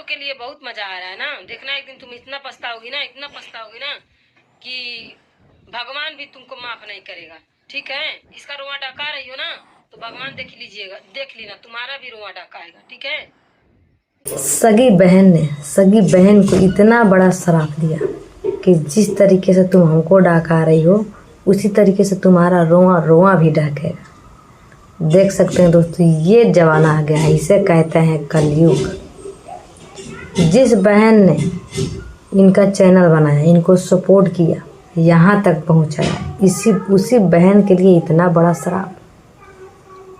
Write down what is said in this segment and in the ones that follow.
के लिए बहुत मजा आ रहा है ना। देखना एक दिन तुम इतना पछताओगी ना, इतना पछताओगी ना कि भगवान भी तुमको माफ नहीं करेगा। ठीक है, इसका रोआ डका रही हो ना तो भगवान देख लीजिएगा, देख लेना तुम्हारा भी रोआ डकाएगा। ठीक है। सगी बहन ने सगी बहन को इतना बड़ा श्राप दिया कि जिस तरीके से तुम हमको डका रही हो उसी तरीके से तुम्हारा रोआ रोआ भी डकेगा। देख सकते हैं दोस्तों, ये जमाना आ गया है, इसे कहते हैं कलयुग। जिस बहन ने इनका चैनल बनाया, इनको सपोर्ट किया, यहाँ तक पहुँचाया, उसी बहन के लिए इतना बड़ा श्राप।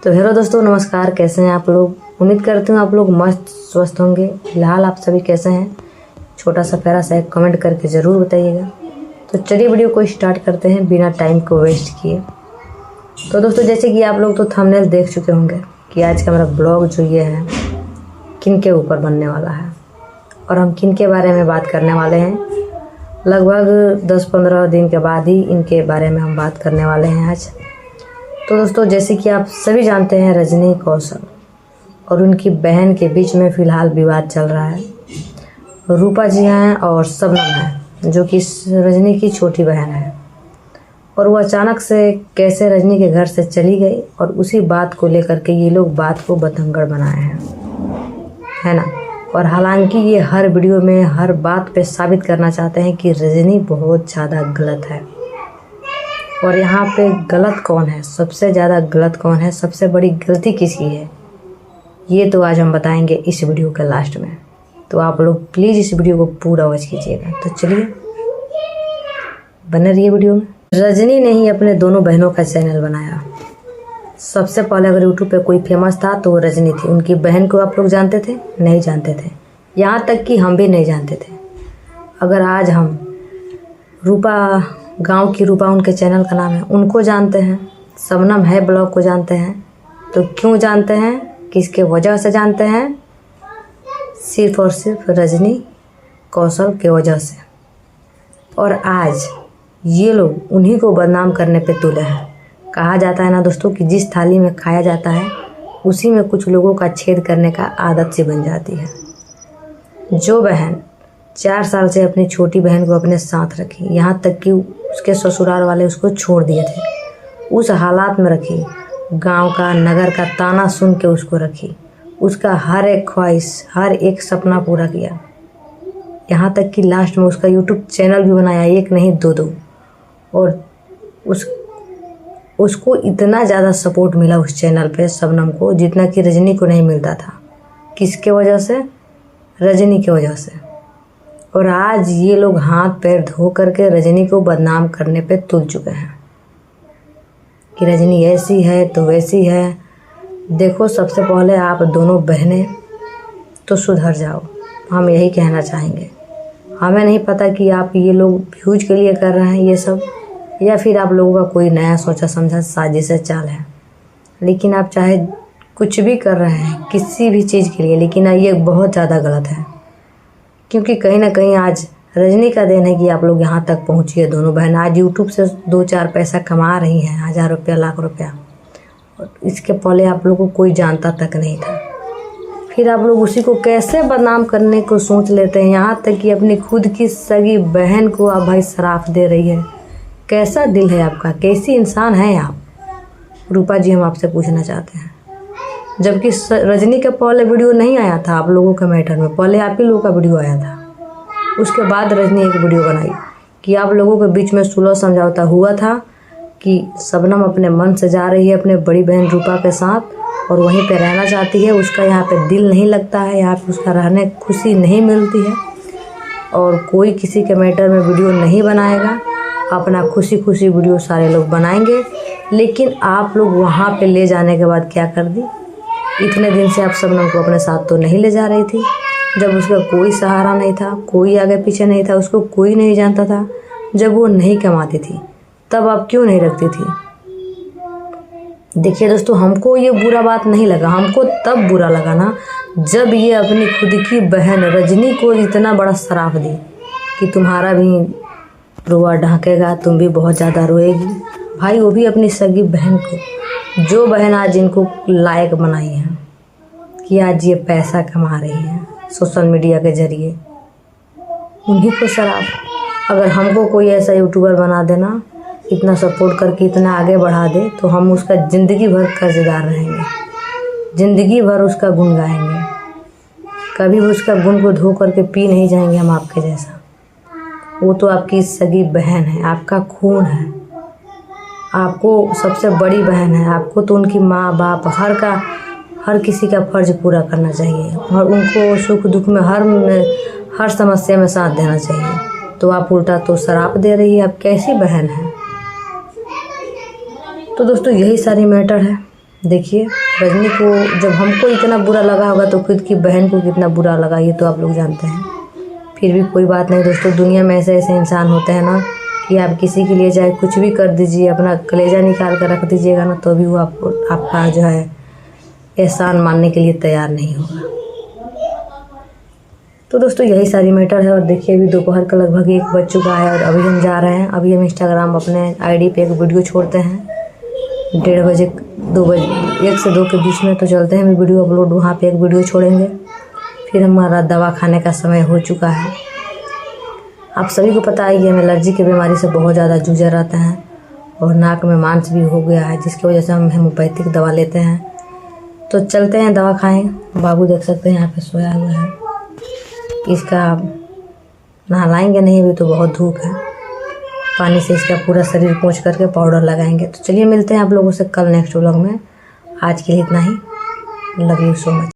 तो हेलो दोस्तों, नमस्कार। कैसे हैं आप लोग? उम्मीद करती हूँ आप लोग मस्त स्वस्थ होंगे। फिलहाल आप सभी कैसे हैं? छोटा सा प्यारा सा एक कमेंट करके ज़रूर बताइएगा। तो चलिए वीडियो को स्टार्ट करते हैं बिना टाइम को वेस्ट किए। तो दोस्तों, जैसे कि आप लोग तो थंबनेल देख चुके होंगे कि आज का मेरा ब्लॉग जो ये है किन के ऊपर बनने वाला है और हम किन के बारे में बात करने वाले हैं। लगभग 10-15 दिन के बाद ही इनके बारे में हम बात करने वाले हैं आज। तो दोस्तों, जैसे कि आप सभी जानते हैं, रजनी कौशल और उनकी बहन के बीच में फ़िलहाल विवाद चल रहा है। रूपा जी हैं और शबनम है जो कि रजनी की छोटी बहन है, और वो अचानक से कैसे रजनी के घर से चली गई और उसी बात को लेकर के ये लोग बात को बतंगड़ बनाए हैं, है ना। और हालांकि ये हर वीडियो में हर बात पे साबित करना चाहते हैं कि रजनी बहुत ज़्यादा गलत है। और यहाँ पे गलत कौन है, सबसे ज़्यादा गलत कौन है, सबसे बड़ी गलती किसकी है, ये तो आज हम बताएंगे इस वीडियो के लास्ट में। तो आप लोग प्लीज़ इस वीडियो को पूरा वॉच कीजिएगा। तो चलिए बने रहिए वीडियो में। रजनी ने ही अपने दोनों बहनों का चैनल बनाया। सबसे पहले अगर यूट्यूब पे कोई फेमस था तो वो रजनी थी। उनकी बहन को आप लोग जानते थे? नहीं जानते थे, यहाँ तक कि हम भी नहीं जानते थे। अगर आज हम रूपा, गांव की रूपा उनके चैनल का नाम है, उनको जानते हैं, शबनम है ब्लॉग को जानते हैं, तो क्यों जानते हैं, किसके वजह से जानते हैं? सिर्फ और सिर्फ रजनी कौशल के वजह से। और आज ये लोग उन्हीं को बदनाम करने पे तुले हैं। कहा जाता है ना दोस्तों कि जिस थाली में खाया जाता है उसी में कुछ लोगों का छेद करने का आदत सी बन जाती है। जो बहन 4 साल से अपनी छोटी बहन को अपने साथ रखी, यहाँ तक कि उसके ससुराल वाले उसको छोड़ दिए थे, उस हालात में रखी, गांव का नगर का ताना सुन के उसको रखी, उसका हर एक ख्वाहिश हर एक सपना पूरा किया, यहाँ तक कि लास्ट में उसका यूट्यूब चैनल भी बनाया, 1 नहीं 2। और उसको इतना ज़्यादा सपोर्ट मिला उस चैनल पे शबनम को जितना कि रजनी को नहीं मिलता था। किसके वजह से? रजनी की वजह से। और आज ये लोग हाथ पैर धो करके रजनी को बदनाम करने पे तुल चुके हैं कि रजनी ऐसी है तो वैसी है। देखो, सबसे पहले आप दोनों बहनें तो सुधर जाओ, हम यही कहना चाहेंगे। हमें नहीं पता कि आप ये लोग व्यूज के लिए कर रहे हैं ये सब, या फिर आप लोगों का कोई नया सोचा समझा साजिश चाल है, लेकिन आप चाहे कुछ भी कर रहे हैं किसी भी चीज़ के लिए, लेकिन ये बहुत ज़्यादा गलत है। क्योंकि कहीं ना कहीं आज रजनी का देन है कि आप लोग यहाँ तक पहुँची है। दोनों बहन आज यूट्यूब से 2-4 पैसा कमा रही हैं, 1000 रुपया, लाख रुपया। और इसके पहले आप लोगों को कोई जानता तक नहीं था। फिर आप लोग उसी को कैसे बदनाम करने को सोच लेते हैं, यहाँ तक कि अपनी खुद की सगी बहन को आप भाई श्राप दे रही है। कैसा दिल है आपका, कैसी इंसान है आप? रूपा जी, हम आपसे पूछना चाहते हैं। जबकि रजनी का पहले वीडियो नहीं आया था आप लोगों के मैटर में, पहले आप ही लोगों का वीडियो आया था। उसके बाद रजनी एक वीडियो बनाई कि आप लोगों के बीच में सुलह समझौता हुआ था कि शबनम अपने मन से जा रही है अपने बड़ी बहन रूपा के साथ और वहीं पे रहना चाहती है। उसका यहाँ पे दिल नहीं लगता है, यहाँ पे उसका रहने खुशी नहीं मिलती है, और कोई किसी के मैटर में वीडियो नहीं बनाएगा। अपना खुशी खुशी वीडियो सारे लोग बनाएंगे। लेकिन आप लोग वहाँ पे ले जाने के बाद क्या कर दी? इतने दिन से आप शबनम को अपने साथ तो नहीं ले जा रही थी, जब उसका कोई सहारा नहीं था, कोई आगे पीछे नहीं था, उसको कोई नहीं जानता था, जब वो नहीं कमाती थी, तब आप क्यों नहीं रखती थी? देखिए दोस्तों, हमको ये बुरा बात नहीं लगा, हमको तब बुरा लगा ना जब ये अपनी खुद की बहन रजनी को इतना बड़ा श्राप दी कि तुम्हारा भी रोआ ढकेगा, तुम भी बहुत ज़्यादा रोएगी। भाई, वो भी अपनी सगी बहन को, जो बहन आज इनको लायक बनाई है कि आज ये पैसा कमा रही है, सोशल मीडिया के ज़रिए, उन्हीं को शराब। अगर हमको कोई ऐसा यूट्यूबर बना देना, इतना सपोर्ट करके इतना आगे बढ़ा दे, तो हम उसका ज़िंदगी भर कर्जदार रहेंगे, ज़िंदगी भर उसका गुण गाएंगे, कभी भी उसका गुण को धो करके पी नहीं जाएंगे हम आपके जैसा। वो तो आपकी सगी बहन है, आपका खून है, आपको सबसे बड़ी बहन है। आपको तो उनकी माँ बाप हर किसी का फ़र्ज पूरा करना चाहिए और उनको सुख दुख में हर समस्या में साथ देना चाहिए। तो आप उल्टा तो शराब दे रही है, आप कैसी बहन है। तो दोस्तों यही सारी मैटर है। देखिए रजनी को जब हमको इतना बुरा लगा होगा तो खुद की बहन को कितना बुरा लगा, ये तो आप लोग जानते हैं। फिर भी कोई बात नहीं दोस्तों, दुनिया में ऐसे ऐसे इंसान होते हैं ना कि आप किसी के लिए चाहे कुछ भी कर दीजिए, अपना कलेजा निकाल कर रख दीजिएगा ना, तो भी वो आपका जो है एहसान मानने के लिए तैयार नहीं होगा। तो दोस्तों यही सारी मैटर है। और देखिए अभी दोपहर का लगभग 1 बज चुका है और अभी हम जा रहे हैं। अभी हम इंस्टाग्राम अपने आईडी पे एक वीडियो छोड़ते हैं 1:30 बजे 2 बजे 1 से 2 के बीच में, तो चलते हैं वीडियो अपलोड, वहाँ पे एक वीडियो छोड़ेंगे। फिर हमारा दवा खाने का समय हो चुका है। आप सभी को पता है कि हम एलर्जी की बीमारी से बहुत ज़्यादा जूझ रहते हैं और नाक में मांस भी हो गया है, जिसकी वजह से हम होम्योपैथिक दवा लेते हैं। तो चलते हैं दवा खाएं। बाबू देख सकते हैं यहाँ पे सोया हुआ है, इसका नहलाएंगे नहीं, अभी तो बहुत धूप है। पानी से इसका पूरा शरीर पोंछ करके पाउडर लगाएंगे। तो चलिए मिलते हैं आप लोगों से कल नेक्स्ट व्लॉग में। आज के लिए इतना ही। Love you so much.